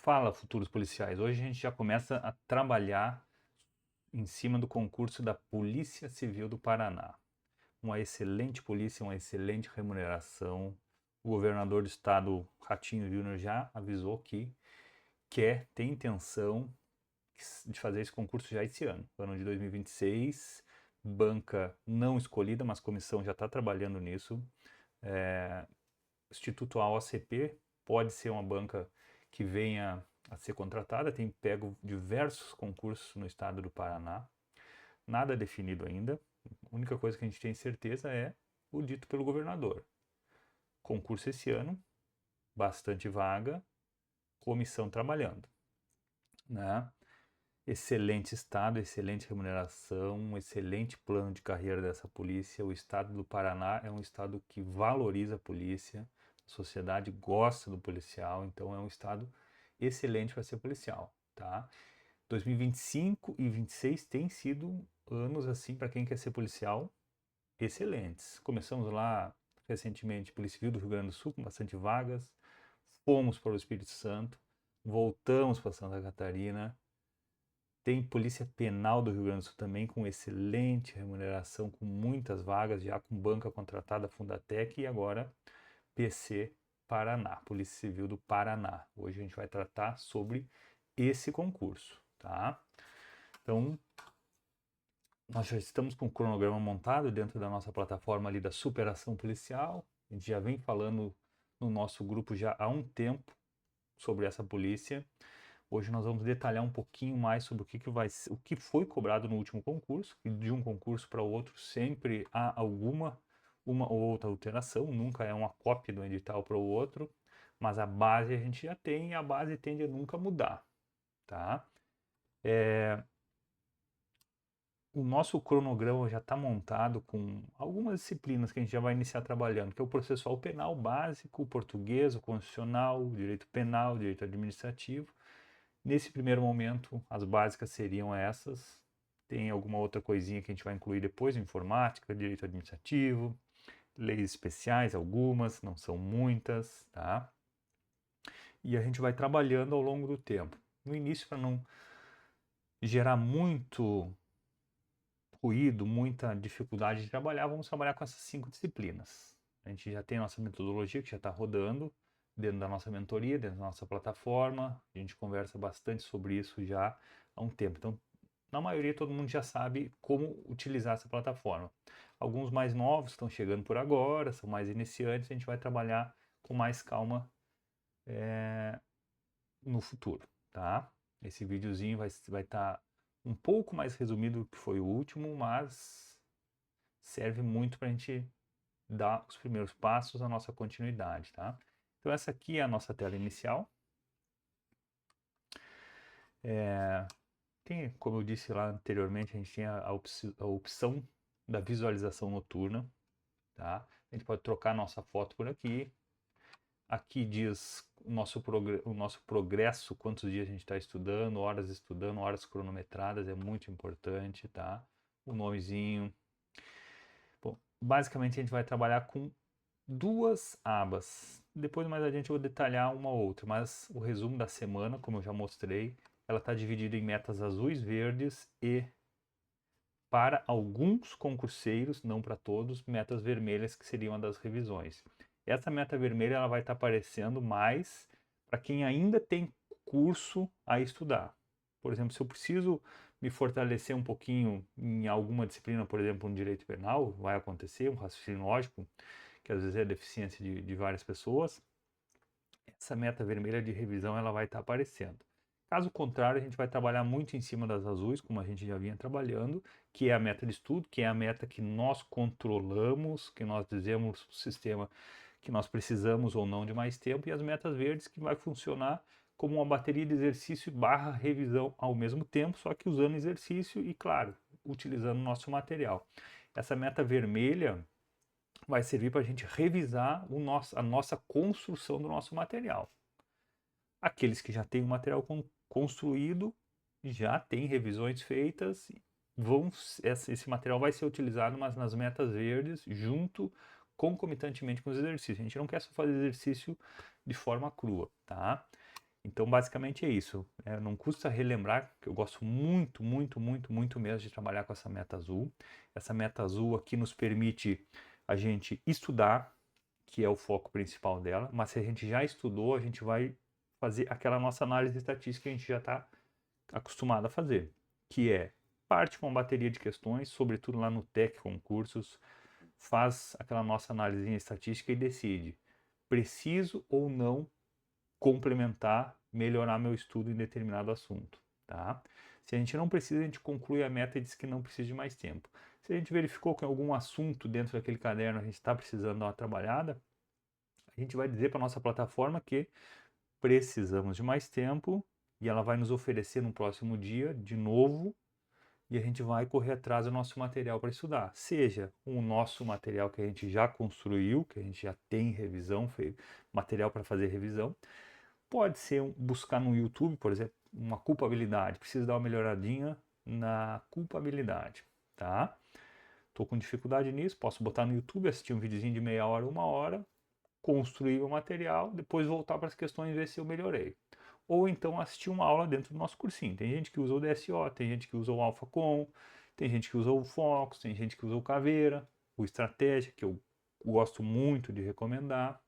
Fala, futuros policiais. Hoje a gente já começa a trabalhar em cima do concurso da Polícia Civil do Paraná. Uma excelente polícia, uma excelente remuneração. O governador do estado, Ratinho Júnior, já avisou que tem intenção de fazer esse concurso já esse ano de 2026. Banca não escolhida, mas a comissão já está trabalhando nisso. Instituto AOCP pode ser uma banca que venha a ser contratada, tem pego diversos concursos no estado do Paraná, nada definido ainda. A única coisa que a gente tem certeza é o dito pelo governador. Concurso esse ano, bastante vaga, comissão trabalhando, né? Excelente estado, excelente remuneração, um excelente plano de carreira dessa polícia. O estado do Paraná é um estado que valoriza a polícia, a sociedade gosta do policial, então é um estado excelente para ser policial, tá? 2025 e 2026 têm sido anos assim para quem quer ser policial excelentes. Começamos lá recentemente, Polícia Civil do Rio Grande do Sul, com bastante vagas, fomos para o Espírito Santo, voltamos para Santa Catarina. Tem Polícia Penal do Rio Grande do Sul também, com excelente remuneração, com muitas vagas, já com banca contratada, Fundatec, e agora PC Paraná, Polícia Civil do Paraná. Hoje a gente vai tratar sobre esse concurso, tá? Então, nós já estamos com o cronograma montado dentro da nossa plataforma ali da superação policial. A gente já vem falando no nosso grupo já há um tempo sobre essa polícia. Hoje nós vamos detalhar um pouquinho mais sobre o que foi cobrado no último concurso, e de um concurso para o outro sempre há uma ou outra alteração, nunca é uma cópia do edital para o outro, mas a base a gente já tem e a base tende a nunca mudar, tá? O nosso cronograma já está montado com algumas disciplinas que a gente já vai iniciar trabalhando, que é o processual penal básico, o português, o constitucional, o direito penal, o direito administrativo. Nesse primeiro momento, as básicas seriam essas. Tem alguma outra coisinha que a gente vai incluir depois, informática, direito administrativo, leis especiais, algumas, não são muitas, tá? E a gente vai trabalhando ao longo do tempo. No início, para não gerar muito ruído, muita dificuldade de trabalhar, vamos trabalhar com essas 5 disciplinas. A gente já tem a nossa metodologia que já está rodando dentro da nossa mentoria, dentro da nossa plataforma. A gente conversa bastante sobre isso já há um tempo. Então, na maioria, todo mundo já sabe como utilizar essa plataforma. Alguns mais novos estão chegando por agora, são mais iniciantes, a gente vai trabalhar com mais calma no futuro, tá? Esse videozinho vai estar um pouco mais resumido do que foi o último, mas serve muito para a gente dar os primeiros passos, a nossa continuidade, tá? Então essa aqui é a nossa tela inicial. Tem, como eu disse lá anteriormente, a gente tem a opção da visualização noturna, tá? A gente pode trocar a nossa foto por aqui. Aqui diz o nosso progresso, quantos dias a gente está estudando, horas cronometradas, é muito importante, tá? O nomezinho. Bom, basicamente a gente vai trabalhar com 2 abas. Depois mais adiante eu vou detalhar uma outra, mas o resumo da semana, como eu já mostrei, ela está dividida em metas azuis, verdes e, para alguns concurseiros, não para todos, metas vermelhas, que seriam a das revisões. Essa meta vermelha ela vai estar aparecendo mais para quem ainda tem curso a estudar. Por exemplo, se eu preciso me fortalecer um pouquinho em alguma disciplina, por exemplo, um direito penal, vai acontecer, um raciocínio lógico, que às vezes é deficiência de várias pessoas, essa meta vermelha de revisão ela vai estar aparecendo. Caso contrário, a gente vai trabalhar muito em cima das azuis, como a gente já vinha trabalhando, que é a meta de estudo, que é a meta que nós controlamos, que nós dizemos para o sistema que nós precisamos ou não de mais tempo, e as metas verdes, que vai funcionar como uma bateria de exercício barra revisão ao mesmo tempo, só que usando exercício e, claro, utilizando o nosso material. Essa meta vermelha vai servir para a gente revisar a nossa construção do nosso material. Aqueles que já têm o material construído, já têm revisões feitas, esse material vai ser utilizado, mas nas metas verdes, concomitantemente com os exercícios. A gente não quer só fazer exercício de forma crua, tá? Então, Então, basicamente é isso. Não custa relembrar que eu gosto muito, muito, muito, muito mesmo de trabalhar com essa meta azul. Essa meta azul aqui nos permite a gente estudar, que é o foco principal dela, mas se a gente já estudou, a gente vai fazer aquela nossa análise estatística que a gente já está acostumado a fazer, que é parte com uma bateria de questões, sobretudo lá no TEC Concursos, faz aquela nossa análise estatística e decide, preciso ou não complementar, melhorar meu estudo em determinado assunto, tá? Se a gente não precisa, a gente conclui a meta e diz que não precisa de mais tempo. Se a gente verificou que em algum assunto dentro daquele caderno a gente está precisando dar uma trabalhada, a gente vai dizer para a nossa plataforma que precisamos de mais tempo e ela vai nos oferecer no próximo dia de novo e a gente vai correr atrás do nosso material para estudar. Seja o nosso material que a gente já construiu, que a gente já tem revisão, material para fazer revisão. Pode ser buscar no YouTube, por exemplo, uma culpabilidade. Preciso dar uma melhoradinha na culpabilidade, tá? Estou com dificuldade nisso, posso botar no YouTube, assistir um videozinho de meia hora, 1 hora, construir o material, depois voltar para as questões e ver se eu melhorei. Ou então assistir uma aula dentro do nosso cursinho. Tem gente que usa o DSO, tem gente que usa o AlphaCom, tem gente que usa o Focus, tem gente que usa o Caveira, o Estratégia, que eu gosto muito de recomendar.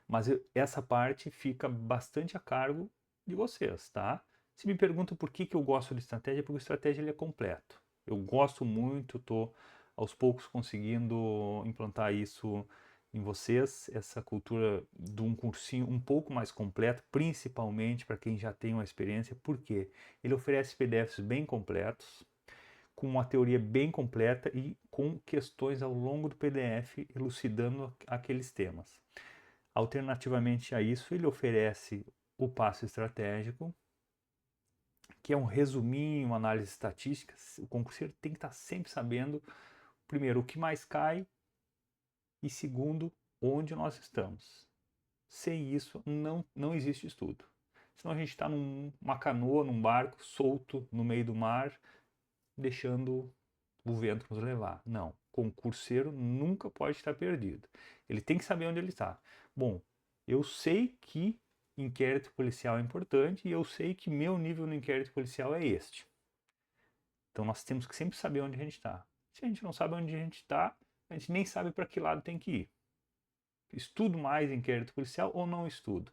Mas essa parte fica bastante a cargo de vocês, tá? Se me perguntam por que eu gosto de estratégia, porque o estratégia ele é completo. Eu gosto muito, estou aos poucos conseguindo implantar isso em vocês, essa cultura de um cursinho um pouco mais completo, principalmente para quem já tem uma experiência, porque ele oferece PDFs bem completos, com uma teoria bem completa e com questões ao longo do PDF elucidando aqueles temas. Alternativamente a isso, ele oferece o passo estratégico, que é um resuminho, uma análise estatística. O concurseiro tem que estar sempre sabendo, primeiro, o que mais cai e, segundo, onde nós estamos. Sem isso, não existe estudo. Senão a gente está numa canoa, num barco, solto no meio do mar, deixando o vento nos levar. Não, concurseiro nunca pode estar perdido. Ele tem que saber onde ele está. Bom, eu sei que inquérito policial é importante e eu sei que meu nível no inquérito policial é este. Então nós temos que sempre saber onde a gente está. Se a gente não sabe onde a gente está, a gente nem sabe para que lado tem que ir. Estudo mais inquérito policial ou não estudo?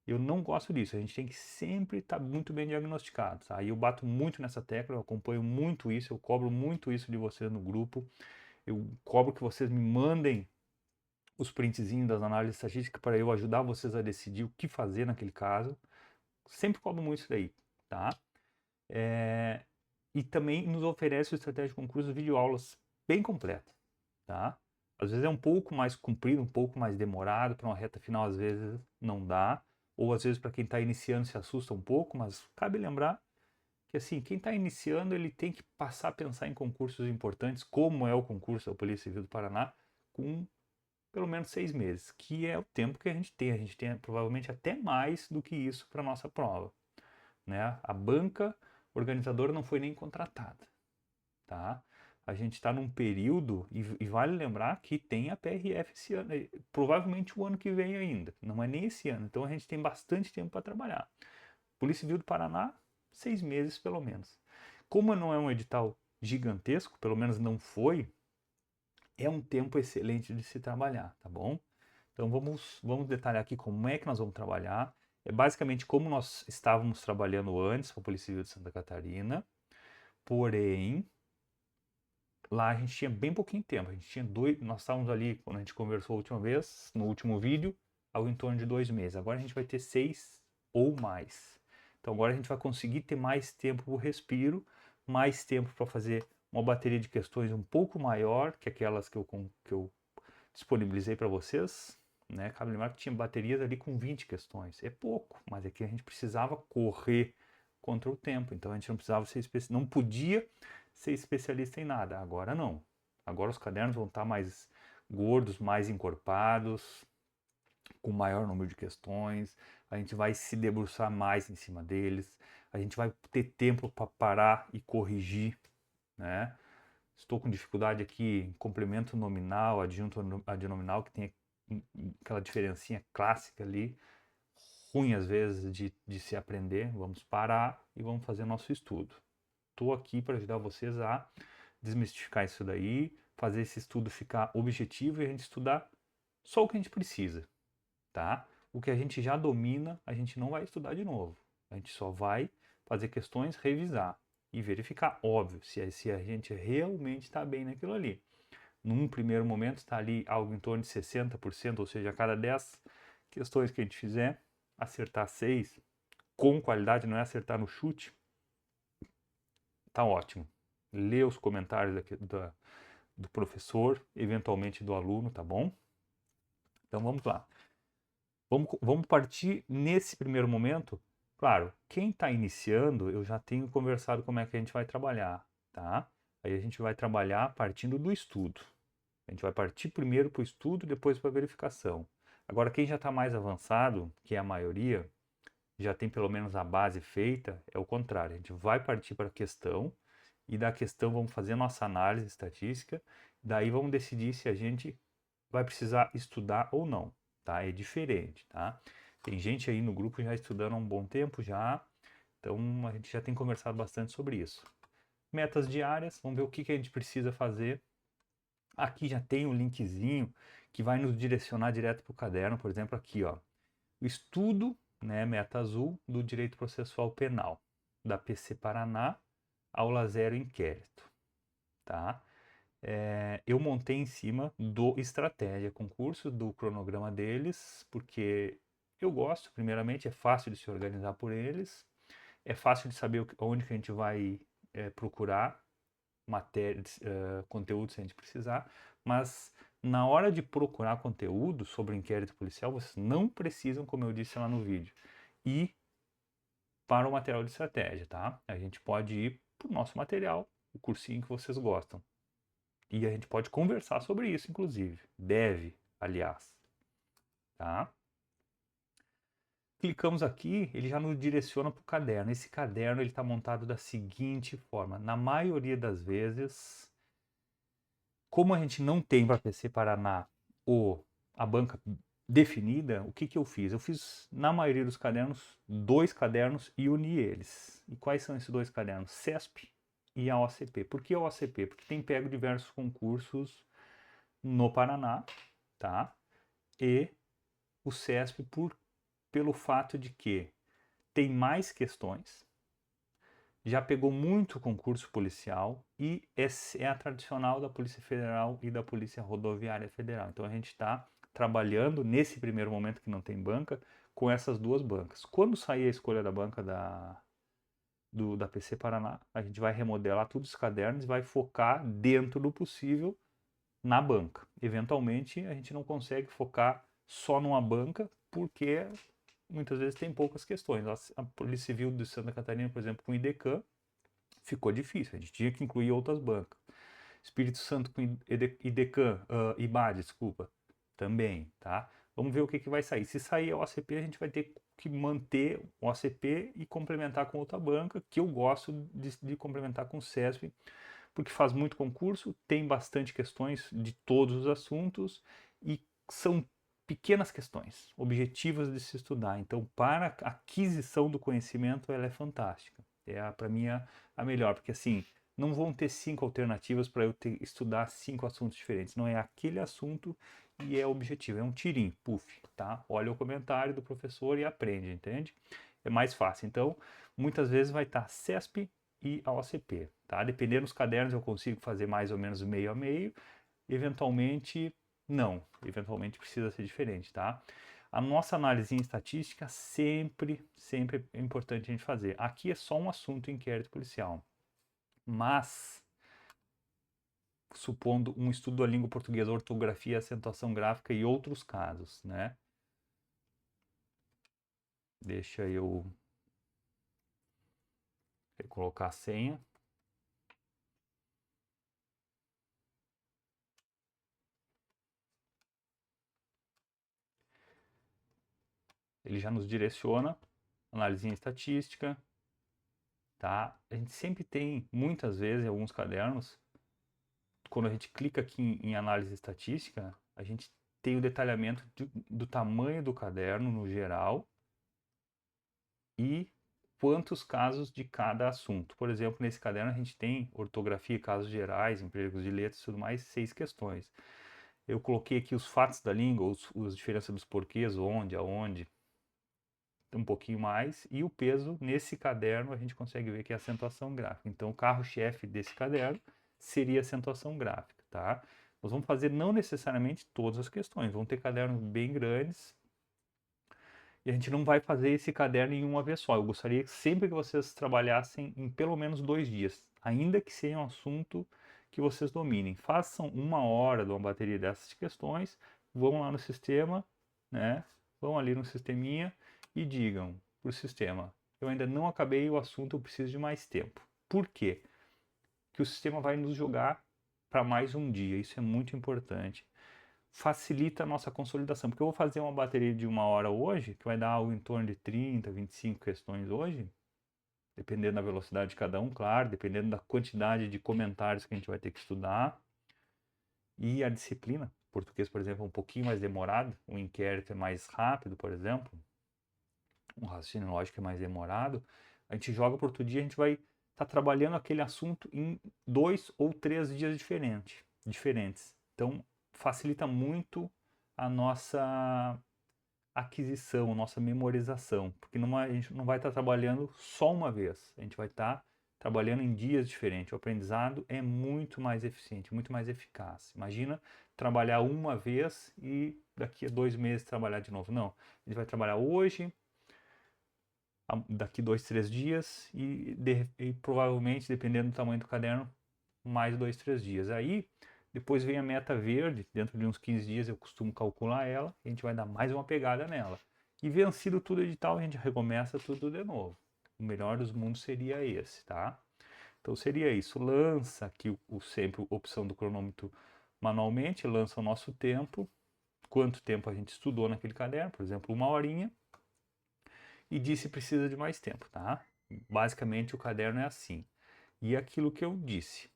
Eu não gosto disso. A gente tem que sempre estar muito bem diagnosticado. Tá? E eu bato muito nessa tecla, eu acompanho muito isso, eu cobro muito isso de vocês no grupo. Eu cobro que vocês me mandem os printzinhos das análises estatísticas para eu ajudar vocês a decidir o que fazer naquele caso. Sempre cobro muito isso daí, tá? E também nos oferece o Estratégia de Concurso videoaulas bem completas, tá? Às vezes é um pouco mais comprido, um pouco mais demorado, para uma reta final às vezes não dá, ou às vezes para quem está iniciando se assusta um pouco, mas cabe lembrar que assim, quem está iniciando ele tem que passar a pensar em concursos importantes, como é o concurso da Polícia Civil do Paraná, com pelo menos 6 meses, que é o tempo que a gente tem. A gente tem provavelmente até mais do que isso para nossa prova, né? A banca organizadora não foi nem contratada, tá? A gente está num período, e vale lembrar que tem a PRF esse ano, provavelmente o ano que vem ainda, não é nem esse ano, então a gente tem bastante tempo para trabalhar. Polícia Civil do Paraná, 6 meses pelo menos. Como não é um edital gigantesco, pelo menos não foi, é um tempo excelente de se trabalhar, tá bom? Então vamos detalhar aqui como é que nós vamos trabalhar. É basicamente como nós estávamos trabalhando antes com a Polícia Civil de Santa Catarina, porém lá a gente tinha bem pouquinho tempo. A gente tinha nós estávamos ali quando a gente conversou a última vez, no último vídeo, ao em torno de 2 meses. Agora a gente vai ter 6 ou mais. Então agora a gente vai conseguir ter mais tempo para o respiro, mais tempo para fazer uma bateria de questões um pouco maior que aquelas que eu disponibilizei para vocês, né? Cabe lembrar que tinha baterias ali com 20 questões. É pouco, mas aqui a gente precisava correr contra o tempo. Então a gente não precisava ser não podia ser especialista em nada. Agora não. Agora os cadernos vão estar mais gordos, mais encorpados, com maior número de questões. A gente vai se debruçar mais em cima deles. A gente vai ter tempo para parar e corrigir, né? Estou com dificuldade aqui em complemento nominal, adjunto adnominal, que tem aquela diferencinha clássica ali. ruim às vezes de se aprender, vamos parar e vamos fazer nosso estudo. Estou aqui para ajudar vocês a desmistificar isso daí, fazer esse estudo ficar objetivo e a gente estudar só o que a gente precisa, tá? O que a gente já domina, a gente não vai estudar de novo. A gente só vai fazer questões, revisar e verificar, óbvio, se a gente realmente está bem naquilo ali. Num primeiro momento está ali algo em torno de 60%, ou seja, a cada 10 questões que a gente fizer, acertar 6 com qualidade, não é acertar no chute, tá ótimo. Lê os comentários do professor, eventualmente do aluno, tá bom? Então vamos lá. Vamos partir nesse primeiro momento. Claro, quem está iniciando, eu já tenho conversado como é que a gente vai trabalhar, tá? Aí a gente vai trabalhar partindo do estudo. A gente vai partir primeiro para o estudo, depois para a verificação. Agora, quem já está mais avançado, que é a maioria, já tem pelo menos a base feita, é o contrário. A gente vai partir para a questão e da questão vamos fazer nossa análise estatística, daí vamos decidir se a gente vai precisar estudar ou não, tá? É diferente, tá? Tem gente aí no grupo já estudando há um bom tempo já, então a gente já tem conversado bastante sobre isso. Metas diárias, vamos ver o que a gente precisa fazer. Aqui já tem um linkzinho que vai nos direcionar direto para o caderno, por exemplo, aqui, ó. O estudo, né, meta azul, do direito processual penal, da PC Paraná, aula 0 inquérito, tá? Eu montei em cima do Estratégia Concurso, do cronograma deles, porque eu gosto, primeiramente, é fácil de se organizar por eles, é fácil de saber onde que a gente vai procurar matérias, conteúdo se a gente precisar, mas na hora de procurar conteúdo sobre inquérito policial, vocês não precisam, como eu disse lá no vídeo, ir para o material de estratégia, tá? A gente pode ir para o nosso material, o cursinho que vocês gostam. E a gente pode conversar sobre isso, inclusive. Deve, aliás. Tá? Clicamos aqui, ele já nos direciona para o caderno. Esse caderno está montado da seguinte forma. Na maioria das vezes, como a gente não tem para PC Paraná a banca definida, o que eu fiz? Eu fiz, na maioria dos cadernos, 2 cadernos e uni eles. E quais são esses 2 cadernos? CESP e a OCP. Por que a OCP? Porque tem pego diversos concursos no Paraná, tá? E o CESP pelo fato de que tem mais questões, já pegou muito concurso policial e é a tradicional da Polícia Federal e da Polícia Rodoviária Federal. Então a gente está trabalhando nesse primeiro momento que não tem banca com essas 2 bancas. Quando sair a escolha da banca da PC Paraná, a gente vai remodelar todos os cadernos e vai focar dentro do possível na banca. Eventualmente a gente não consegue focar só numa banca porque muitas vezes tem poucas questões. A Polícia Civil de Santa Catarina, por exemplo, com o IDECAM, ficou difícil, a gente tinha que incluir outras bancas. Espírito Santo com IDECAM, IBAD, desculpa, também, tá? Vamos ver o que vai sair. Se sair a OCP, a gente vai ter que manter o OCP e complementar com outra banca, que eu gosto de complementar com o CESP, porque faz muito concurso, tem bastante questões de todos os assuntos e são pequenas questões, objetivas de se estudar. Então, para a aquisição do conhecimento, ela é fantástica. Para mim, a melhor, porque assim, não vão ter 5 alternativas para eu estudar 5 assuntos diferentes. Não é aquele assunto e é objetivo, é um tirinho, puf, tá? Olha o comentário do professor e aprende, entende? É mais fácil. Então, muitas vezes vai estar CESP e a OCP, tá? Dependendo dos cadernos, eu consigo fazer mais ou menos meio a meio. Eventualmente, não. Eventualmente precisa ser diferente, tá? A nossa análise em estatística sempre é importante a gente fazer. Aqui é só um assunto inquérito policial. Mas, supondo um estudo da língua portuguesa, ortografia, acentuação gráfica e outros casos, né? Deixa eu colocar a senha. Ele já nos direciona, análise em estatística, tá? A gente sempre tem, muitas vezes, em alguns cadernos, quando a gente clica aqui em análise estatística, a gente tem o detalhamento do tamanho do caderno no geral, e quantos casos de cada assunto. Por exemplo, nesse caderno a gente tem ortografia, casos gerais, empregos de letras e tudo mais, 6 questões. Eu coloquei aqui os fatos da língua, as diferenças dos porquês, onde, aonde, um pouquinho mais, e o peso nesse caderno a gente consegue ver que é a acentuação gráfica. Então o carro-chefe desse caderno seria a acentuação gráfica, tá? Nós vamos fazer não necessariamente todas as questões, vão ter cadernos bem grandes, e a gente não vai fazer esse caderno em uma vez só. Eu gostaria que sempre que vocês trabalhassem em pelo menos 2 dias, ainda que seja um assunto que vocês dominem. Façam 1 hora de uma bateria dessas questões, vão lá no sistema, né? Vão ali no sisteminha e digam para o sistema: eu ainda não acabei o assunto, eu preciso de mais tempo. Por quê? Que o sistema vai nos jogar para mais um dia. Isso é muito importante. Facilita a nossa consolidação, porque eu vou fazer uma bateria de 1 hora hoje, que vai dar algo em torno de 30, 25 questões hoje, dependendo da velocidade de cada um, claro, dependendo da quantidade de comentários que a gente vai ter que estudar. E a disciplina, português, por exemplo, é um pouquinho mais demorado, o inquérito é mais rápido, por exemplo, um raciocínio lógico é mais demorado, a gente joga para outro dia, a gente vai estar trabalhando aquele assunto em 2 ou 3 dias diferentes. Então, facilita muito a nossa aquisição, a nossa memorização, porque a gente não vai estar trabalhando só uma vez, a gente vai estar trabalhando em dias diferentes. O aprendizado é muito mais eficiente, muito mais eficaz. Imagina trabalhar uma vez e daqui a 2 meses trabalhar de novo. Não, a gente vai trabalhar hoje, daqui 2, 3 dias e provavelmente, dependendo do tamanho do caderno, mais 2, 3 dias. Aí, depois vem a meta verde, dentro de uns 15 dias eu costumo calcular ela, e a gente vai dar mais uma pegada nela. E vencido tudo edital, a gente recomeça tudo de novo. O melhor dos mundos seria esse, tá? Então seria isso, lança aqui sempre a opção do cronômetro manualmente, lança o nosso tempo, quanto tempo a gente estudou naquele caderno, por exemplo, 1 horinha, e diz se precisa de mais tempo, tá? Basicamente o caderno é assim. E aquilo que eu disse,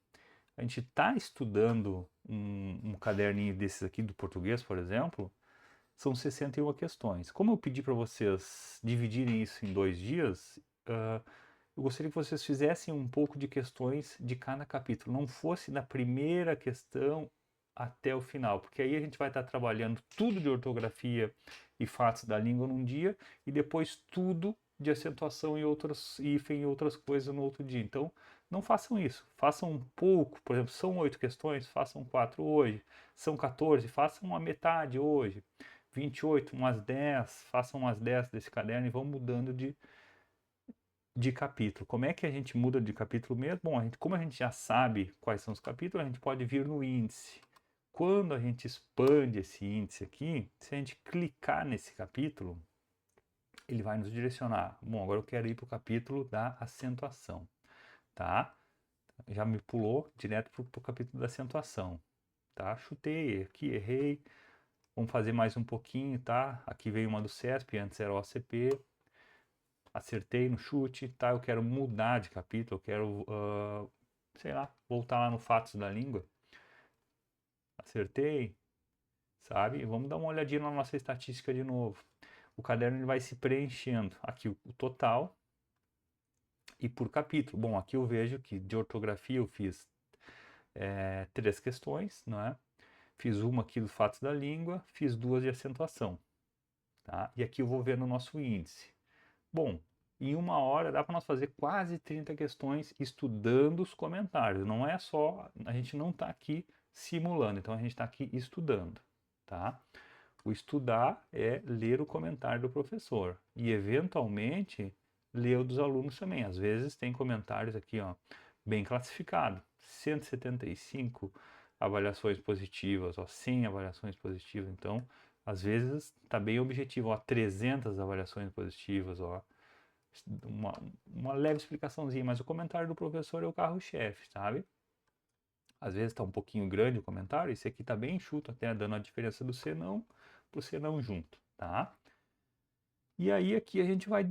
a gente está estudando um caderninho desses aqui do português, por exemplo, são 61 questões. Como eu pedi para vocês dividirem isso em 2 dias, eu gostaria que vocês fizessem um pouco de questões de cada capítulo, não fosse da primeira questão até o final, porque aí a gente vai estar trabalhando tudo de ortografia e fatos da língua num dia e depois tudo de acentuação e outras hífen e outras coisas no outro dia. Então, não façam isso. Façam um pouco, por exemplo, são 8 questões, façam 4 hoje. São 14, façam uma metade hoje. 28, umas 10, façam umas 10 desse caderno e vão mudando de capítulo. Como é que a gente muda de capítulo mesmo? Bom, como a gente já sabe quais são os capítulos, a gente pode vir no índice. Quando a gente expande esse índice aqui, se a gente clicar nesse capítulo, ele vai nos direcionar. Bom, agora eu quero ir para o capítulo da acentuação, tá? Já me pulou direto para o capítulo da acentuação, tá? Chutei aqui, errei. Vamos fazer mais um pouquinho, tá? Aqui veio uma do CESP, antes era o OCP. Acertei no chute, tá? Eu quero mudar de capítulo, eu quero, sei lá, voltar lá no Fatos da Língua. Acertei, sabe? Vamos dar uma olhadinha na nossa estatística de novo. O caderno ele vai se preenchendo. Aqui o total e por capítulo. Bom, aqui eu vejo que de ortografia eu fiz 3 questões, não é? Fiz uma aqui do Fatos da Língua, fiz 2 de acentuação, tá? E aqui eu vou ver no nosso índice. Bom, em 1 hora dá para nós fazer quase 30 questões estudando os comentários. Não é só, a gente não está aqui simulando, então a gente está aqui estudando, tá? O estudar é ler o comentário do professor e eventualmente ler o dos alunos também. Às vezes tem comentários aqui, ó, bem classificado, 175 avaliações positivas, ó, 100 avaliações positivas. Então, às vezes está bem objetivo, ó, 300 avaliações positivas, ó, uma leve explicaçãozinha, mas o comentário do professor é o carro-chefe, sabe? Às vezes está um pouquinho grande o comentário, esse aqui está bem enxuto, até dando a diferença do senão para o senão junto, tá? E aí aqui a gente vai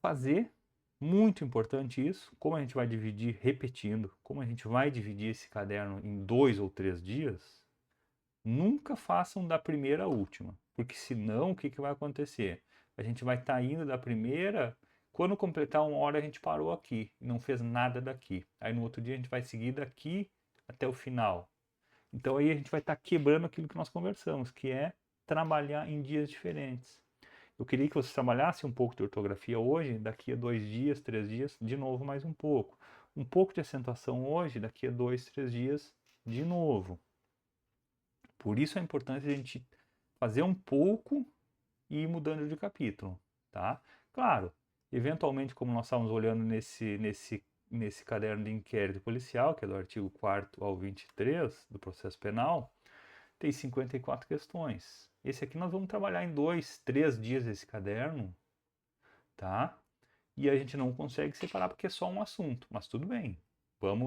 fazer, muito importante isso, como a gente vai dividir, repetindo, como a gente vai dividir esse caderno em 2 ou 3 dias, nunca façam da primeira à última, porque senão o que vai acontecer? A gente vai estar indo da primeira Quando completar 1 hora, a gente parou aqui, não fez nada daqui. Aí no outro dia a gente vai seguir daqui até o final. Então aí a gente vai estar quebrando aquilo que nós conversamos, que é trabalhar em dias diferentes. Eu queria que você trabalhasse um pouco de ortografia hoje, daqui a 2 dias, 3 dias, de novo mais um pouco. Um pouco de acentuação hoje, daqui a 2, 3 dias, de novo. Por isso a importância de a gente fazer um pouco e ir mudando de capítulo, tá? Claro, eventualmente, como nós estávamos olhando nesse caderno de inquérito policial, que é do artigo 4º ao 23 do processo penal, tem 54 questões. Esse aqui nós vamos trabalhar em 2, 3 dias esse caderno, tá? E a gente não consegue separar porque é só um assunto, mas tudo bem.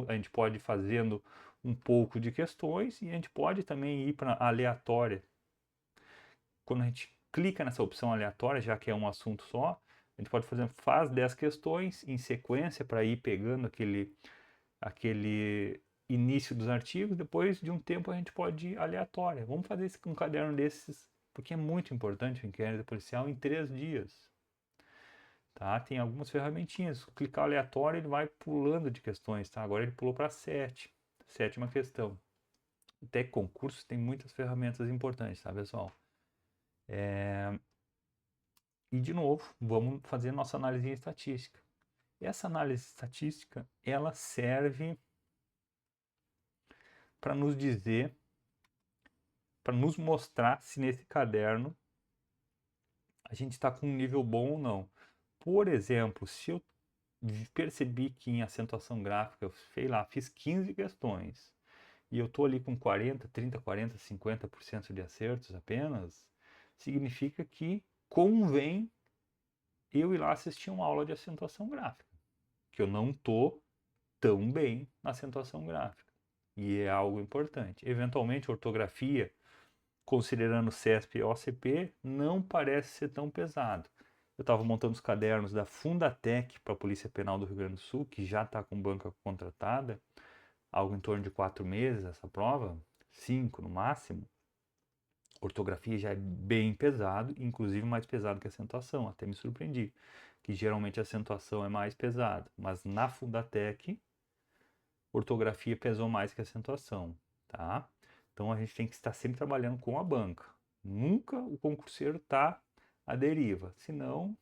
A gente pode ir fazendo um pouco de questões e a gente pode também ir para aleatória. Quando a gente clica nessa opção aleatória, já que é um assunto só, a gente pode faz 10 questões em sequência para ir pegando aquele início dos artigos, depois de um tempo a gente pode ir aleatória. Vamos fazer um caderno desses, porque é muito importante o inquérito policial em 3 dias. Tá? Tem algumas ferramentinhas. Clicar aleatório, ele vai pulando de questões. Tá? Agora ele pulou para 7. 7ª questão. Até concurso tem muitas ferramentas importantes, tá, pessoal? E, de novo, vamos fazer nossa análise estatística. Essa análise estatística, ela serve para nos dizer, para nos mostrar se nesse caderno a gente está com um nível bom ou não. Por exemplo, se eu percebi que em acentuação gráfica, eu, sei lá, fiz 15 questões e eu estou ali com 40, 30, 40, 50% de acertos apenas, significa que convém eu ir lá assistir uma aula de acentuação gráfica, que eu não estou tão bem na acentuação gráfica. E é algo importante. Eventualmente, ortografia, considerando CESP e OCP, não parece ser tão pesado. Eu estava montando os cadernos da Fundatec para a Polícia Penal do Rio Grande do Sul, que já está com banca contratada, algo em torno de 4 meses essa prova, 5 no máximo. Ortografia já é bem pesado, inclusive mais pesado que a acentuação, até me surpreendi, que geralmente a acentuação é mais pesada, mas na Fundatec, ortografia pesou mais que a acentuação, tá? Então a gente tem que estar sempre trabalhando com a banca. Nunca o concurseiro está à deriva, senão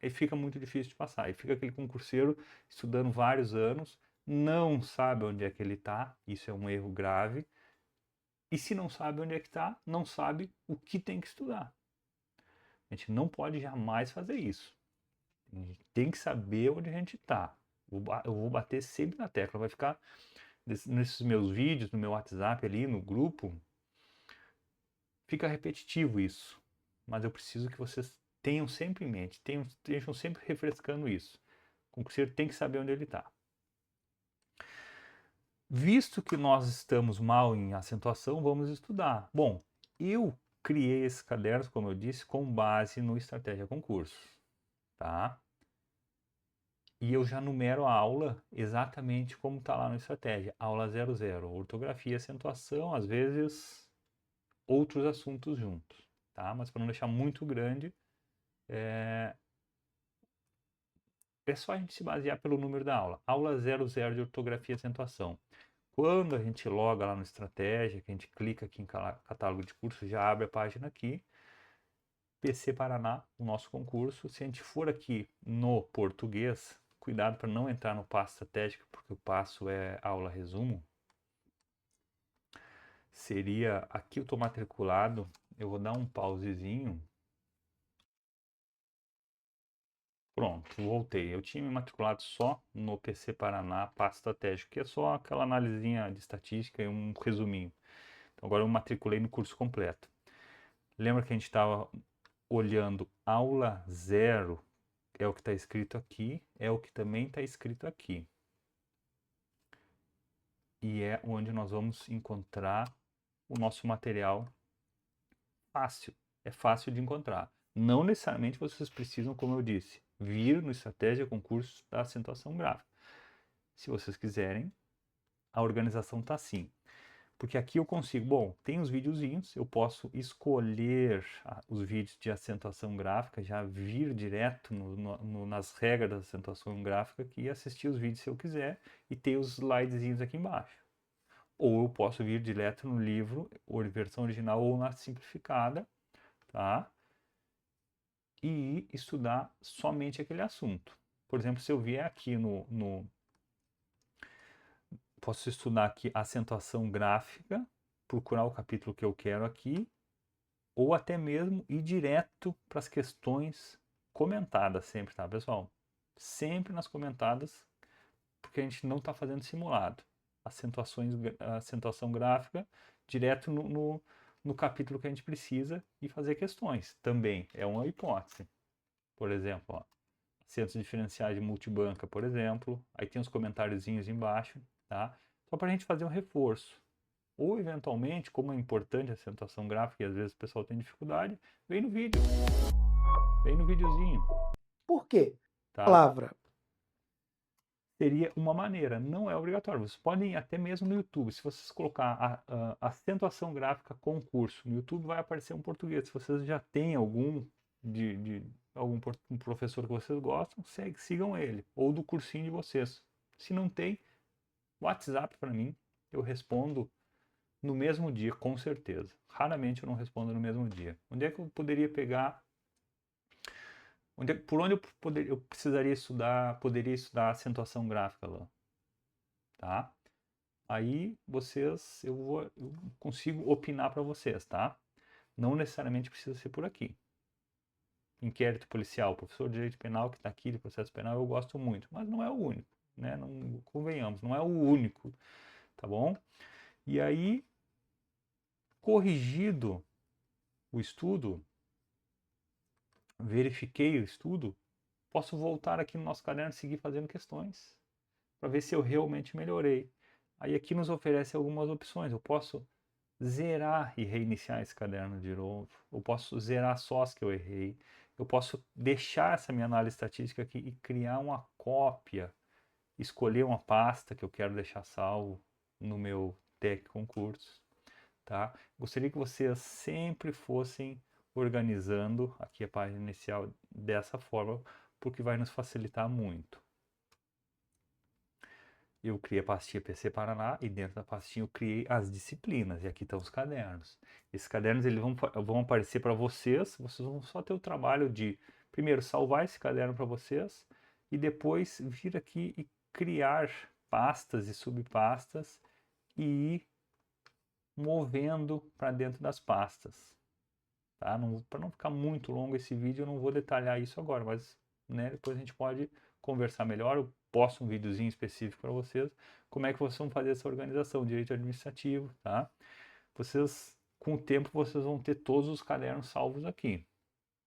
aí fica muito difícil de passar. E fica aquele concurseiro estudando vários anos, não sabe onde é que ele está, isso é um erro grave. E se não sabe onde é que está, não sabe o que tem que estudar. A gente não pode jamais fazer isso. A gente tem que saber onde a gente está. Eu vou bater sempre na tecla. Vai ficar nesses meus vídeos, no meu WhatsApp ali, no grupo. Fica repetitivo isso. Mas eu preciso que vocês tenham sempre em mente, estejam sempre refrescando isso. O concurseiro tem que saber onde ele está. Visto que nós estamos mal em acentuação, vamos estudar. Bom, eu criei esses cadernos, como eu disse, com base no Estratégia Concursos, tá? E eu já numero a aula exatamente como está lá no Estratégia. Aula 00, ortografia, acentuação, às vezes outros assuntos juntos, tá? Mas para não deixar muito grande, é só a gente se basear pelo número da aula. Aula 00 de ortografia e acentuação. Quando a gente loga lá no Estratégia, que a gente clica aqui em catálogo de cursos, já abre a página aqui. PC Paraná, o nosso concurso. Se a gente for aqui no português, cuidado para não entrar no passo estratégico, porque o passo é aula resumo. Seria, aqui eu estou matriculado, eu vou dar um pausezinho. Pronto, voltei. Eu tinha me matriculado só no PC Paraná, passo estratégico, que é só aquela analisinha de estatística e um resuminho. Então agora eu matriculei no curso completo. Lembra que a gente estava olhando aula 0, é o que está escrito aqui, é o que também está escrito aqui. E é onde nós vamos encontrar o nosso material fácil. É fácil de encontrar. Não necessariamente vocês precisam, como eu disse, vir no Estratégia Concursos da Acentuação Gráfica. Se vocês quiserem, a organização está assim. Porque aqui eu consigo, bom, tem os videozinhos, eu posso escolher os vídeos de acentuação gráfica, já vir direto nas regras da acentuação gráfica aqui e assistir os vídeos se eu quiser e ter os slidezinhos aqui embaixo. Ou eu posso vir direto no livro, ou versão original ou na simplificada, tá? E estudar somente aquele assunto. Por exemplo, se eu vier aqui posso estudar aqui acentuação gráfica, procurar o capítulo que eu quero aqui, ou até mesmo ir direto para as questões comentadas sempre, tá, pessoal? Sempre nas comentadas, porque a gente não está fazendo simulado. Acentuação gráfica, direto no capítulo que a gente precisa e fazer questões. Também é uma hipótese. Por exemplo, ó, acentos diferenciais de multibanca, por exemplo. Aí tem os comentáriozinhos embaixo, tá? Só para a gente fazer um reforço. Ou, eventualmente, como é importante a acentuação gráfica e às vezes o pessoal tem dificuldade, vem no vídeo. Vem no videozinho. Por quê? Tá? Palavra. Seria uma maneira, não é obrigatório. Vocês podem ir até mesmo no YouTube. Se vocês colocar a acentuação gráfica concurso, no YouTube vai aparecer um português. Se vocês já têm algum um professor que vocês gostam, sigam ele. Ou do cursinho de vocês. Se não tem, WhatsApp para mim, eu respondo no mesmo dia, com certeza. Raramente eu não respondo no mesmo dia. Onde é que eu poderia pegar? Por onde eu precisaria estudar, poderia estudar acentuação gráfica lá? Tá? Aí eu consigo opinar para vocês, tá? Não necessariamente precisa ser por aqui. Inquérito policial, professor de direito penal que está aqui de processo penal, eu gosto muito, mas não é o único, né? Não, convenhamos, não é o único, tá bom? E aí, corrigido o estudo, verifiquei o estudo, posso voltar aqui no nosso caderno e seguir fazendo questões para ver se eu realmente melhorei. Aí aqui nos oferece algumas opções. Eu posso zerar e reiniciar esse caderno de novo. Eu posso zerar só as que eu errei. Eu posso deixar essa minha análise estatística aqui e criar uma cópia, escolher uma pasta que eu quero deixar salvo no meu TEC Concursos, tá? Gostaria que vocês sempre fossem organizando aqui a página inicial dessa forma, porque vai nos facilitar muito. Eu criei a pastinha PC Paraná e dentro da pastinha eu criei as disciplinas. E aqui estão os cadernos. Esses cadernos eles vão aparecer para vocês. Vocês vão só ter o trabalho de, primeiro, salvar esse caderno para vocês e depois vir aqui e criar pastas e subpastas e ir movendo para dentro das pastas. Tá? Para não ficar muito longo esse vídeo, eu não vou detalhar isso agora, mas né, depois a gente pode conversar melhor. Eu posto um videozinho específico para vocês, como é que vocês vão fazer essa organização, direito administrativo, tá? Vocês, com o tempo, vocês vão ter todos os cadernos salvos aqui.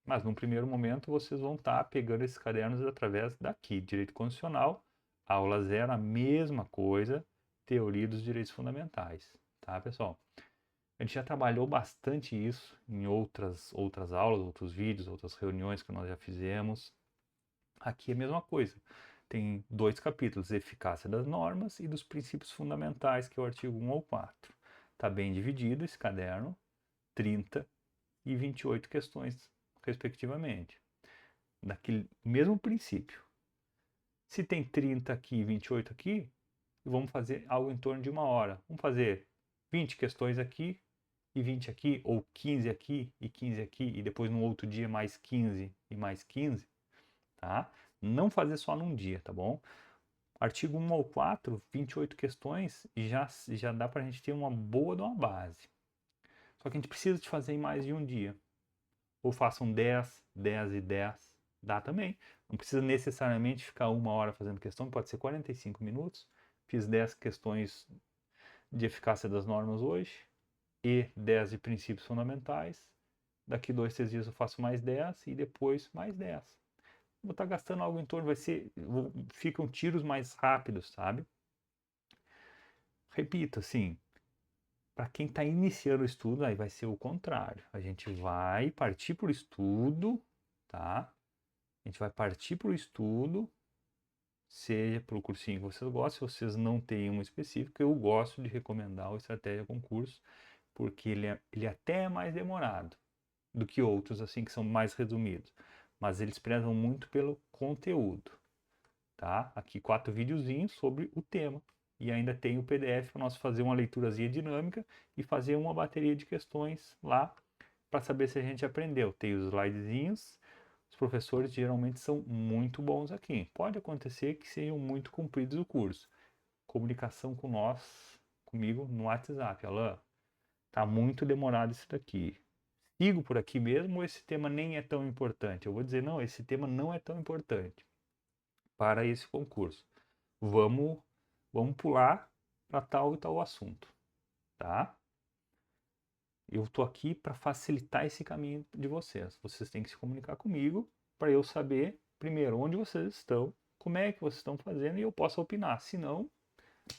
Mas num primeiro momento vocês vão estar pegando esses cadernos através daqui, direito constitucional, aula 0, a mesma coisa, teoria dos direitos fundamentais, tá, pessoal? A gente já trabalhou bastante isso em outras aulas, outros vídeos, outras reuniões que nós já fizemos. Aqui é a mesma coisa. Tem 2 capítulos, eficácia das normas e dos princípios fundamentais, que é o artigo 1 ao 4. Está bem dividido esse caderno, 30 e 28 questões, respectivamente. Daquele mesmo princípio. Se tem 30 aqui e 28 aqui, vamos fazer algo em torno de 1 hora. Vamos fazer 20 questões aqui e 20 aqui, ou 15 aqui e 15 aqui, e depois no outro dia mais 15 e mais 15, tá? Não fazer só num dia, tá bom? Artigo 1 ao 4, 28 questões, já dá pra gente ter uma boa de uma base. Só que a gente precisa de fazer em mais de um dia. Ou façam 10, 10 e 10, dá também. Não precisa necessariamente ficar 1 hora fazendo questão, pode ser 45 minutos. Fiz 10 questões de eficácia das normas hoje e 10 de princípios fundamentais. Daqui 2, 3 dias eu faço mais 10 e depois mais 10. Vou estar gastando algo em torno, ficam tiros mais rápidos, sabe? Repito, assim, para quem está iniciando o estudo, aí vai ser o contrário. A gente vai partir para o estudo, tá? A gente vai partir para o estudo seja pelo cursinho que vocês gostam. Se vocês não têm um específico, eu gosto de recomendar o Estratégia Concurso, porque ele até é mais demorado do que outros, assim, que são mais resumidos. Mas eles prezam muito pelo conteúdo, tá? Aqui 4 videozinhos sobre o tema. E ainda tem o PDF para nós fazer uma leiturazinha dinâmica e fazer uma bateria de questões lá para saber se a gente aprendeu. Tem os slidezinhos. Os professores geralmente são muito bons aqui. Pode acontecer que sejam muito compridos o curso. Comunicação com nós, comigo no WhatsApp. Alain, tá muito demorado isso daqui. Sigo por aqui mesmo ou esse tema nem é tão importante? Eu vou dizer, não, esse tema não é tão importante para esse concurso. Vamos, vamos pular para tal e tal assunto, tá? Eu estou aqui para facilitar esse caminho de vocês. Vocês têm que se comunicar comigo para eu saber, primeiro, onde vocês estão, como é que vocês estão fazendo e eu posso opinar. Senão,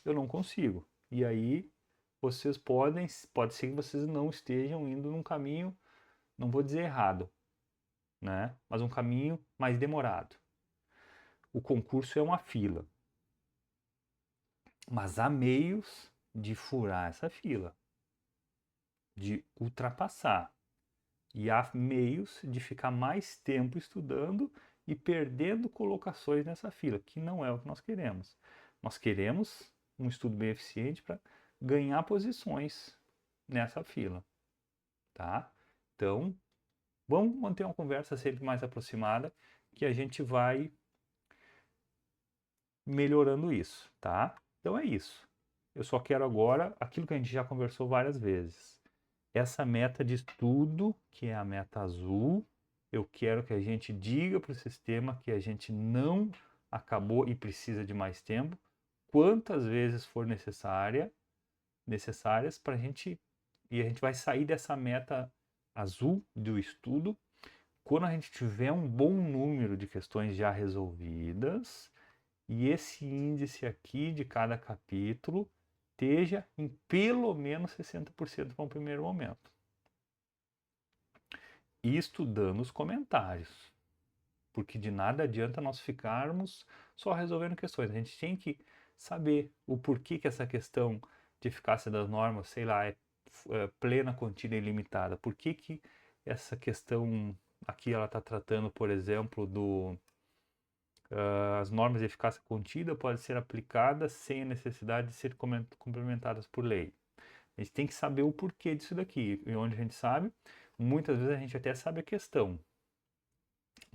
eu não consigo. E aí, vocês pode ser que vocês não estejam indo num caminho, não vou dizer errado, né? Mas um caminho mais demorado. O concurso é uma fila, mas há meios de furar essa fila, de ultrapassar. E há meios de ficar mais tempo estudando e perdendo colocações nessa fila, que não é o que nós queremos. Nós queremos um estudo bem eficiente para ganhar posições nessa fila, tá? Então, vamos manter uma conversa sempre mais aproximada, que a gente vai melhorando isso, tá? Então é isso. Eu só quero agora aquilo que a gente já conversou várias vezes. Essa meta de estudo, que é a meta azul, eu quero que a gente diga para o sistema que a gente não acabou e precisa de mais tempo, quantas vezes for necessárias para a gente, e a gente vai sair dessa meta azul do estudo quando a gente tiver um bom número de questões já resolvidas e esse índice aqui de cada capítulo esteja em pelo menos 60% para um primeiro momento. E estudando os comentários, porque de nada adianta nós ficarmos só resolvendo questões. A gente tem que saber o porquê que essa questão de eficácia das normas, sei lá, é plena, contínua e limitada. Por que que essa questão aqui ela está tratando, por exemplo, as normas de eficácia contida podem ser aplicadas sem a necessidade de ser complementadas por lei. A gente tem que saber o porquê disso daqui. E onde a gente sabe, muitas vezes a gente até sabe a questão,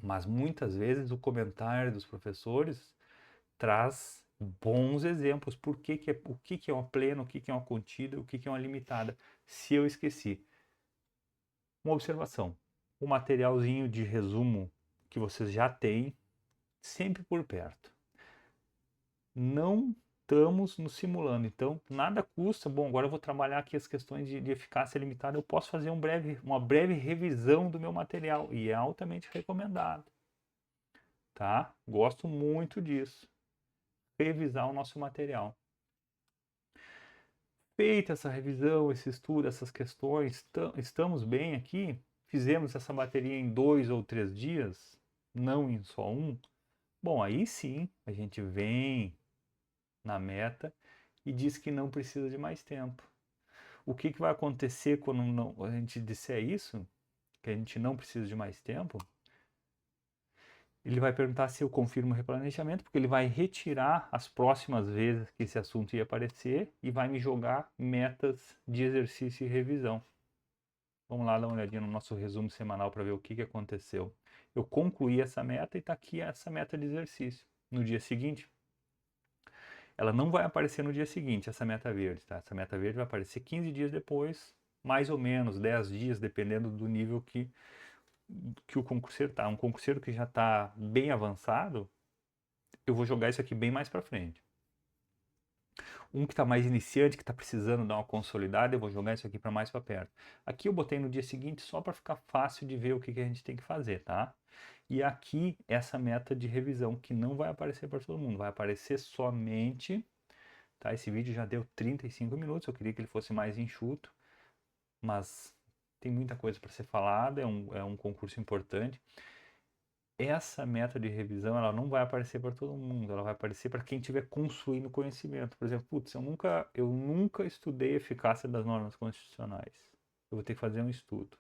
mas muitas vezes o comentário dos professores traz bons exemplos. O que que é uma plena, o que que é uma contida, o que que é uma limitada. Se eu esqueci. Uma observação. O materialzinho de resumo que vocês já têm, sempre por perto. Não estamos nos simulando, então nada custa. Bom, agora eu vou trabalhar aqui as questões de eficácia limitada. Eu posso fazer uma breve revisão do meu material e é altamente recomendado, tá? Gosto muito disso. Revisar o nosso material. Feita essa revisão, esse estudo, essas questões, estamos bem aqui? Fizemos essa bateria em 2 ou 3 dias, não em só um? Bom, aí sim a gente vem na meta e diz que não precisa de mais tempo. O que vai acontecer quando a gente disser isso, que a gente não precisa de mais tempo? Ele vai perguntar se eu confirmo o replanejamento, porque ele vai retirar as próximas vezes que esse assunto ia aparecer e vai me jogar metas de exercício e revisão. Vamos lá dar uma olhadinha no nosso resumo semanal para ver o que aconteceu. Eu concluí essa meta e está aqui essa meta de exercício. No dia seguinte, ela não vai aparecer no dia seguinte, essa meta verde, tá? Essa meta verde vai aparecer 15 dias depois, mais ou menos 10 dias, dependendo do nível que o concurseiro está. Um concurseiro que já está bem avançado, eu vou jogar isso aqui bem mais para frente. Um que está mais iniciante, que está precisando dar uma consolidada, eu vou jogar isso aqui para mais para perto. Aqui eu botei no dia seguinte só para ficar fácil de ver o que a gente tem que fazer, tá? E aqui essa meta de revisão que não vai aparecer para todo mundo, vai aparecer somente, tá? Esse vídeo já deu 35 minutos, eu queria que ele fosse mais enxuto, mas tem muita coisa para ser falada, é um concurso importante. essa meta de revisão, ela não vai aparecer para todo mundo, ela vai aparecer para quem estiver construindo conhecimento. Por exemplo, putz, eu nunca estudei a eficácia das normas constitucionais. Eu vou ter que fazer um estudo.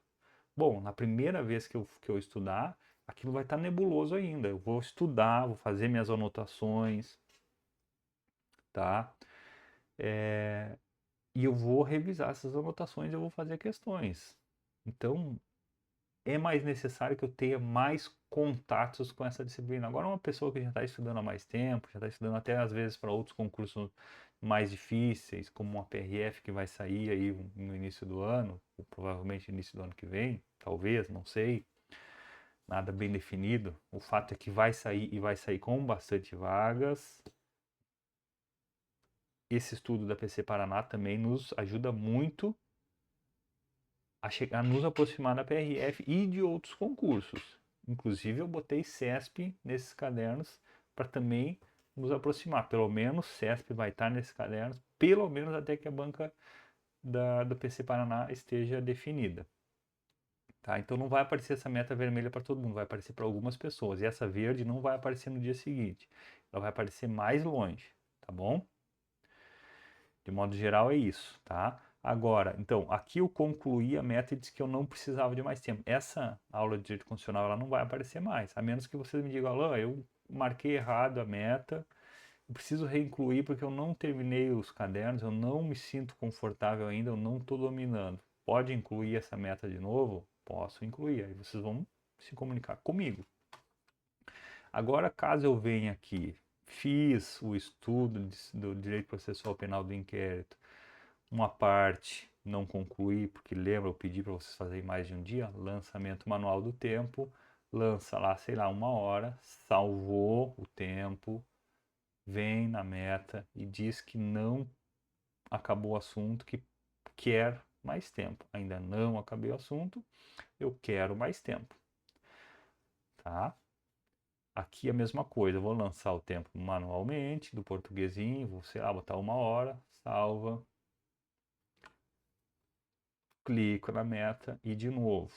Bom, na primeira vez que eu estudar, aquilo vai estar nebuloso ainda. Eu vou estudar, vou fazer minhas anotações, tá? E eu vou revisar essas anotações, eu vou fazer questões. Então, é mais necessário que eu tenha mais contatos com essa disciplina. Agora, uma pessoa que já está estudando há mais tempo, já está estudando até às vezes para outros concursos mais difíceis, como uma PRF que vai sair aí no início do ano, ou provavelmente no início do ano que vem, talvez, não sei, nada bem definido. O fato é que vai sair e vai sair com bastante vagas. Esse estudo da PC Paraná também nos ajuda muito a nos aproximar da PRF e de outros concursos. Inclusive, eu botei CESP nesses cadernos para também nos aproximar. Pelo menos CESP vai estar nesses cadernos, pelo menos até que a banca do PC Paraná esteja definida. Tá? Então não vai aparecer essa meta vermelha para todo mundo, vai aparecer para algumas pessoas. E essa verde não vai aparecer no dia seguinte, ela vai aparecer mais longe, tá bom? De modo geral é isso, tá? Agora, então, aqui eu concluí a meta e disse que eu não precisava de mais tempo. Essa aula de direito constitucional ela não vai aparecer mais, a menos que vocês me digam, Alain, eu marquei errado a meta, eu preciso reincluir porque eu não terminei os cadernos, eu não me sinto confortável ainda, eu não estou dominando. Pode incluir essa meta de novo? Posso incluir, aí vocês vão se comunicar comigo. Agora, caso eu venha aqui, fiz o estudo do direito processual penal do inquérito, uma parte não concluí, porque lembra, eu pedi para vocês fazerem mais de um dia, lançamento manual do tempo, lança lá, sei lá, 1 hora, salvou o tempo, vem na meta e diz que não acabou o assunto, que quer mais tempo. Ainda não acabei o assunto, eu quero mais tempo, tá? Aqui a mesma coisa, eu vou lançar o tempo manualmente, do portuguesinho, vou, sei lá, botar 1 hora, salva, clico na meta e de novo.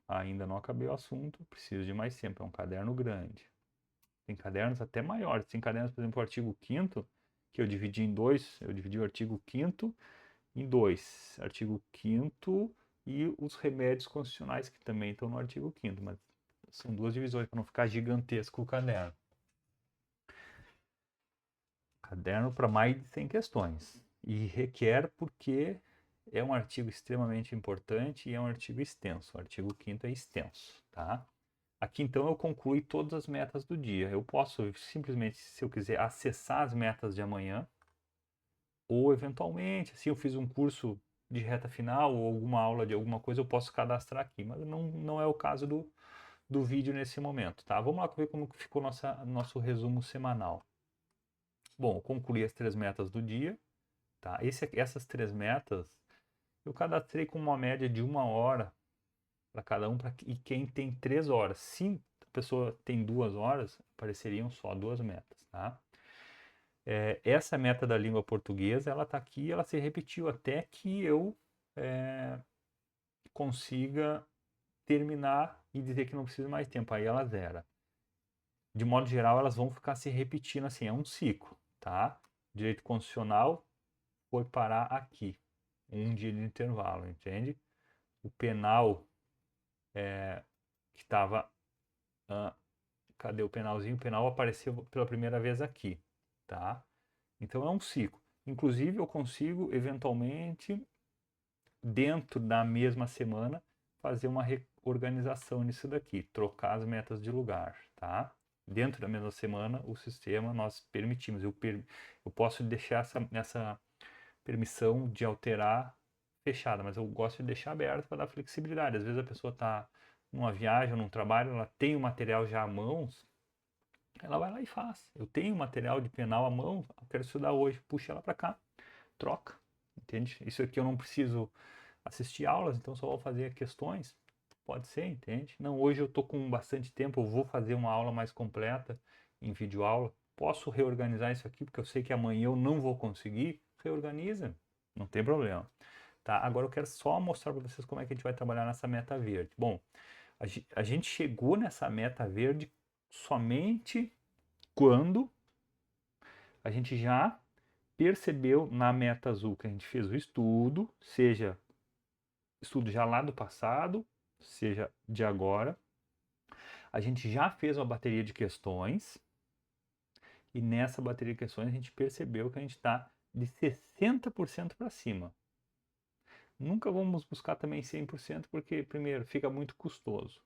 Ainda não acabei o assunto, preciso de mais tempo, é um caderno grande. Tem cadernos até maiores, tem cadernos, por exemplo, o artigo 5º, que eu dividi em dois, eu dividi o artigo 5º em dois. Artigo 5º e os remédios constitucionais, que também estão no artigo 5º, mas são duas divisões para não ficar gigantesco o caderno. Caderno para mais de 100 questões. E requer porque é um artigo extremamente importante e é um artigo extenso. O artigo 5º é extenso, tá? Aqui então eu concluí todas as metas do dia. Eu posso simplesmente, se eu quiser, acessar as metas de amanhã, ou eventualmente, se eu fiz um curso de reta final ou alguma aula de alguma coisa, eu posso cadastrar aqui, mas não é o caso do vídeo nesse momento, tá? Vamos lá ver como ficou nosso resumo semanal. Bom, eu concluí as 3 metas do dia, tá? Essas 3 metas eu cadastrei com uma média de 1 hora para cada um, e quem tem 3 horas. Se a pessoa tem 2 horas, apareceriam só 2 metas, tá? Essa meta da língua portuguesa, ela está aqui, ela se repetiu até que eu consiga terminar e dizer que não preciso mais tempo, aí ela zera. De modo geral, elas vão ficar se repetindo assim, é um ciclo, tá? Direito constitucional foi parar aqui, um dia de intervalo, entende? O penal que estava... cadê o penalzinho? O penal apareceu pela primeira vez aqui, tá? Então é um ciclo. Inclusive eu consigo, eventualmente, dentro da mesma semana, fazer uma reorganização nisso daqui, trocar as metas de lugar, tá? Dentro da mesma semana, o sistema nós permitimos. Eu posso deixar essa permissão de alterar fechada, mas eu gosto de deixar aberto para dar flexibilidade. Às vezes a pessoa está numa viagem, num trabalho, ela tem o material já à mãos, ela vai lá e faz. Eu tenho material de penal à mão, eu quero estudar hoje, puxa ela para cá, troca, entende? Isso aqui eu não preciso assistir aulas, então só vou fazer questões, pode ser, entende? Não, hoje eu estou com bastante tempo, eu vou fazer uma aula mais completa em videoaula, posso reorganizar isso aqui, porque eu sei que amanhã eu não vou conseguir, reorganiza, não tem problema. Tá, agora eu quero só mostrar para vocês como é que a gente vai trabalhar nessa meta verde. Bom, A gente chegou nessa meta verde somente quando a gente já percebeu na meta azul que a gente fez o estudo, seja estudo já lá do passado, seja de agora. A gente já fez uma bateria de questões e nessa bateria de questões a gente percebeu que a gente está de 60% para cima. Nunca vamos buscar também 100% porque, primeiro, fica muito custoso,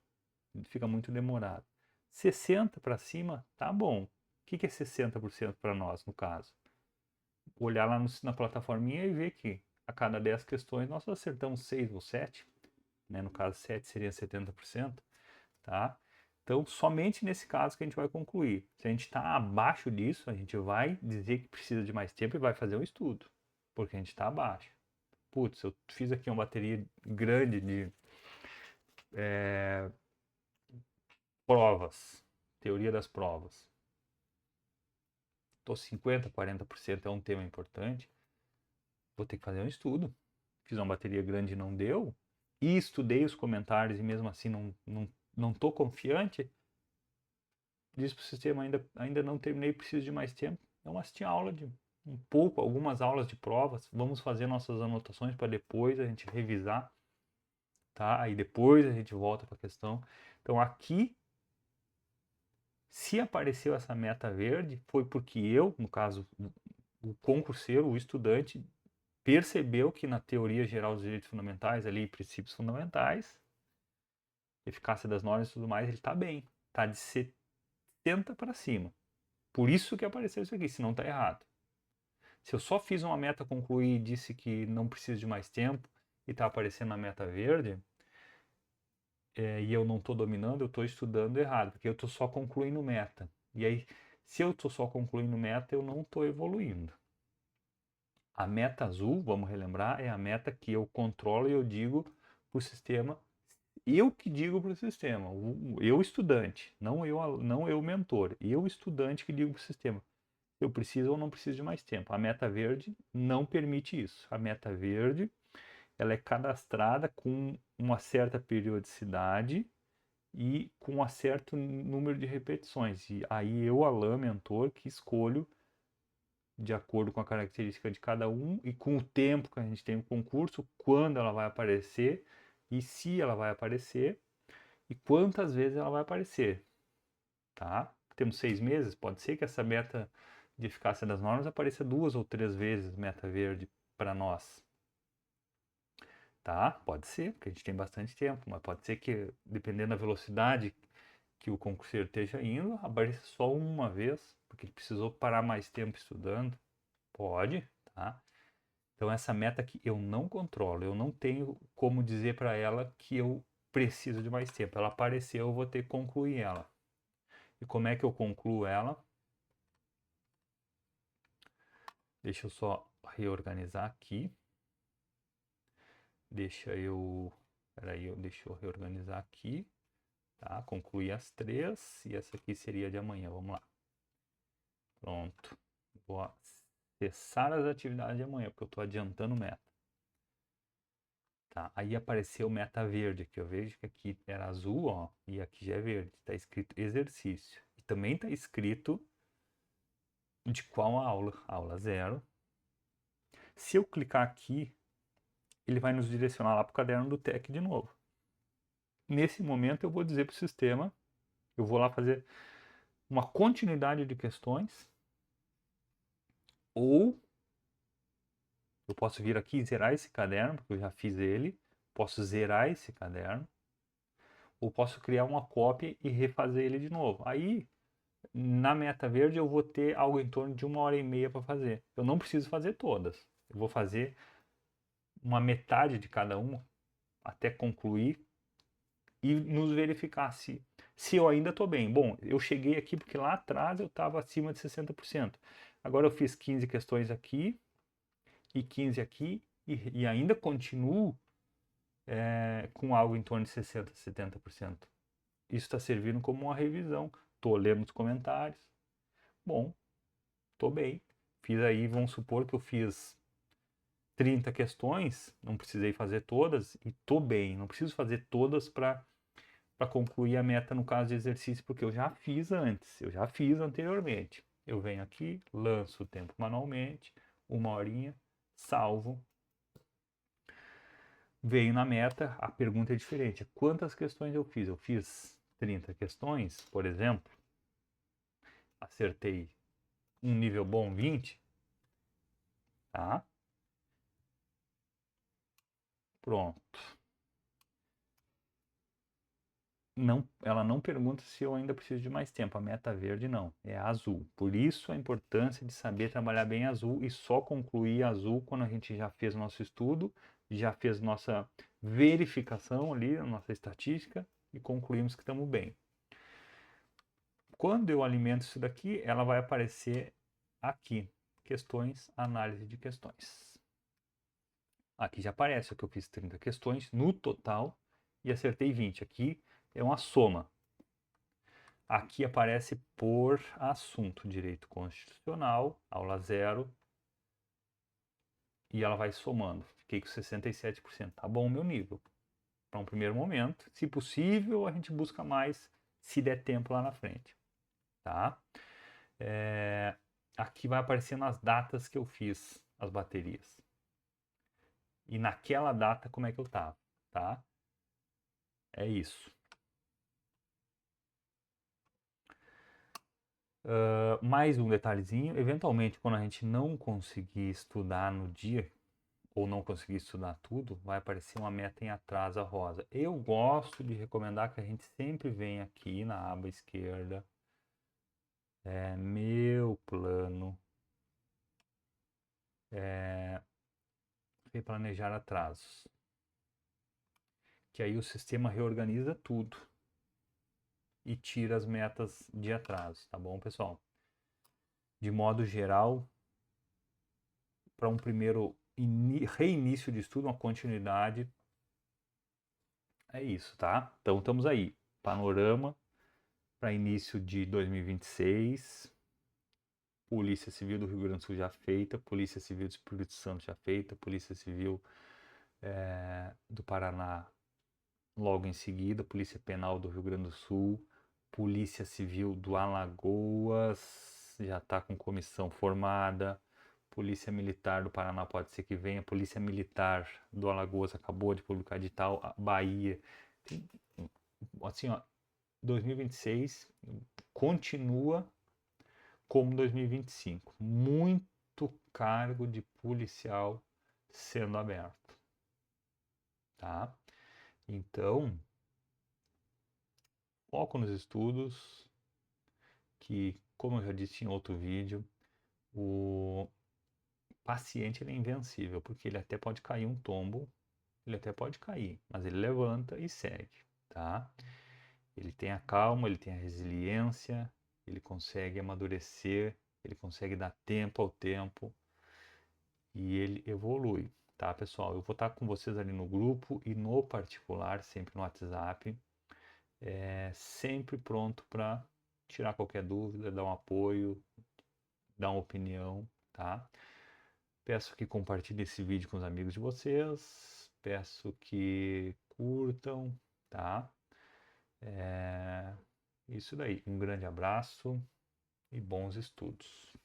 fica muito demorado. 60 para cima, tá bom. O que é 60% para nós, no caso? Olhar lá na plataforminha e ver que a cada 10 questões nós acertamos 6 ou 7, né? No caso 7 seria 70%, tá? Então, somente nesse caso que a gente vai concluir. Se a gente está abaixo disso, a gente vai dizer que precisa de mais tempo e vai fazer um estudo, porque a gente está abaixo. Putz, eu fiz aqui uma bateria grande de provas, teoria das provas. Estou 50, 40%, é um tema importante. Vou ter que fazer um estudo. Fiz uma bateria grande e não deu. E estudei os comentários e mesmo assim não estou confiante. Diz para o sistema, ainda não terminei, preciso de mais tempo. Então assisti a aula de um pouco, algumas aulas de provas. Vamos fazer nossas anotações para depois a gente revisar. Tá? Aí depois a gente volta para a questão. Então aqui, se apareceu essa meta verde, foi porque eu, no caso, o concurseiro, o estudante, percebeu que na teoria geral dos direitos fundamentais, ali, princípios fundamentais, eficácia das normas e tudo mais, ele está bem. Está de 70 para cima. Por isso que apareceu isso aqui, senão está errado. Se eu só fiz uma meta concluir e disse que não preciso de mais tempo e está aparecendo a meta verde, e eu não estou dominando, eu estou estudando errado, porque eu estou só concluindo meta. E aí, se eu estou só concluindo meta, eu não estou evoluindo. A meta azul, vamos relembrar, é a meta que eu controlo e eu digo para o sistema, eu que digo para o sistema, eu estudante, não eu mentor, eu estudante que digo para o sistema, eu preciso ou não preciso de mais tempo. A meta verde não permite isso. A meta verde, ela é cadastrada com uma certa periodicidade e com um certo número de repetições. E aí eu, Alan, mentor, que escolho de acordo com a característica de cada um e com o tempo que a gente tem no concurso, quando ela vai aparecer e se ela vai aparecer e quantas vezes ela vai aparecer, tá? Temos 6 meses, pode ser que essa meta de eficácia das normas apareça 2 ou 3 vezes meta verde para nós, tá? Pode ser, porque a gente tem bastante tempo, mas pode ser que, dependendo da velocidade que o concurseiro esteja indo, apareça só uma vez, porque ele precisou parar mais tempo estudando. Pode, tá? Então essa meta que eu não controlo, eu não tenho como dizer para ela que eu preciso de mais tempo. Ela apareceu, eu vou ter que concluir ela. E como é que eu concluo ela? Deixa eu só reorganizar aqui. Deixa eu reorganizar aqui, tá? Concluir as 3 e essa aqui seria de amanhã. Vamos lá. Pronto. Vou acessar as atividades de amanhã, porque eu estou adiantando meta. Tá, aí apareceu meta verde aqui, eu vejo que aqui era azul, ó, e aqui já é verde, está escrito exercício. E também está escrito de qual aula, aula 0. Se eu clicar aqui, ele vai nos direcionar lá para o caderno do TEC de novo. Nesse momento eu vou dizer para o sistema, eu vou lá fazer uma continuidade de questões, ou eu posso vir aqui e zerar esse caderno, porque eu já fiz ele, posso zerar esse caderno, ou posso criar uma cópia e refazer ele de novo. Aí, na meta verde, eu vou ter algo em torno de 1h30 para fazer. Eu não preciso fazer todas. Eu vou fazer uma metade de cada uma até concluir e nos verificar se eu ainda estou bem. Bom, eu cheguei aqui porque lá atrás eu estava acima de 60%. Agora eu fiz 15 questões aqui e 15 aqui e ainda continuo com algo em torno de 60%, 70%. Isso está servindo como uma revisão. Estou lendo os comentários. Bom, estou bem. Fiz aí, vamos supor que eu fiz 30 questões, não precisei fazer todas e estou bem. Não preciso fazer todas para para concluir a meta no caso de exercício, porque eu já fiz antes, eu já fiz anteriormente. Eu venho aqui, lanço o tempo manualmente, 1 horinha, salvo, venho na meta, a pergunta é diferente. Quantas questões eu fiz? Eu fiz 30 questões, por exemplo, acertei um nível bom 20, tá? Pronto. Não, ela não pergunta se eu ainda preciso de mais tempo. A meta verde não, é azul. Por isso a importância de saber trabalhar bem azul e só concluir azul quando a gente já fez nosso estudo, já fez nossa verificação ali, nossa estatística e concluímos que estamos bem. Quando eu alimento isso daqui, ela vai aparecer aqui, questões, análise de questões. Aqui já aparece que eu fiz 30 questões no total e acertei 20. Aqui é uma soma. Aqui aparece por assunto, direito constitucional, aula 0, e ela vai somando. Fiquei com 67%. Tá bom o meu nível. Para um primeiro momento. Se possível, a gente busca mais, se der tempo lá na frente. Tá? Aqui vai aparecendo as datas que eu fiz as baterias. E naquela data, como é que eu tava, tá? É isso. Mais um detalhezinho, eventualmente quando a gente não conseguir estudar no dia, ou não conseguir estudar tudo, vai aparecer uma meta em atraso rosa. Eu gosto de recomendar que a gente sempre venha aqui na aba esquerda, meu plano, replanejar atrasos. Que aí o sistema reorganiza tudo e tira as metas de atraso, tá bom, pessoal? De modo geral, para um primeiro reinício de estudo, uma continuidade, é isso, tá? Então estamos aí. Panorama para início de 2026. Polícia Civil do Rio Grande do Sul já feita, Polícia Civil do Espírito Santo já feita, Polícia Civil do Paraná logo em seguida, Polícia Penal do Rio Grande do Sul, Polícia Civil do Alagoas já está com comissão formada, Polícia Militar do Paraná pode ser que venha, Polícia Militar do Alagoas acabou de publicar edital, Bahia, tem, assim, ó, 2026 continua como 2025. Muito cargo de policial sendo aberto, tá? Então, foco nos estudos, que, como eu já disse em outro vídeo, o paciente ele é invencível, porque ele até pode cair um tombo, ele até pode cair, mas ele levanta e segue, tá? Ele tem a calma, ele tem a resiliência, ele consegue amadurecer, ele consegue dar tempo ao tempo e ele evolui, tá, pessoal? Eu vou estar com vocês ali no grupo e no particular, sempre no WhatsApp, sempre pronto para tirar qualquer dúvida, dar um apoio, dar uma opinião, tá? Peço que compartilhem esse vídeo com os amigos de vocês, peço que curtam, tá? Isso daí. Um grande abraço e bons estudos.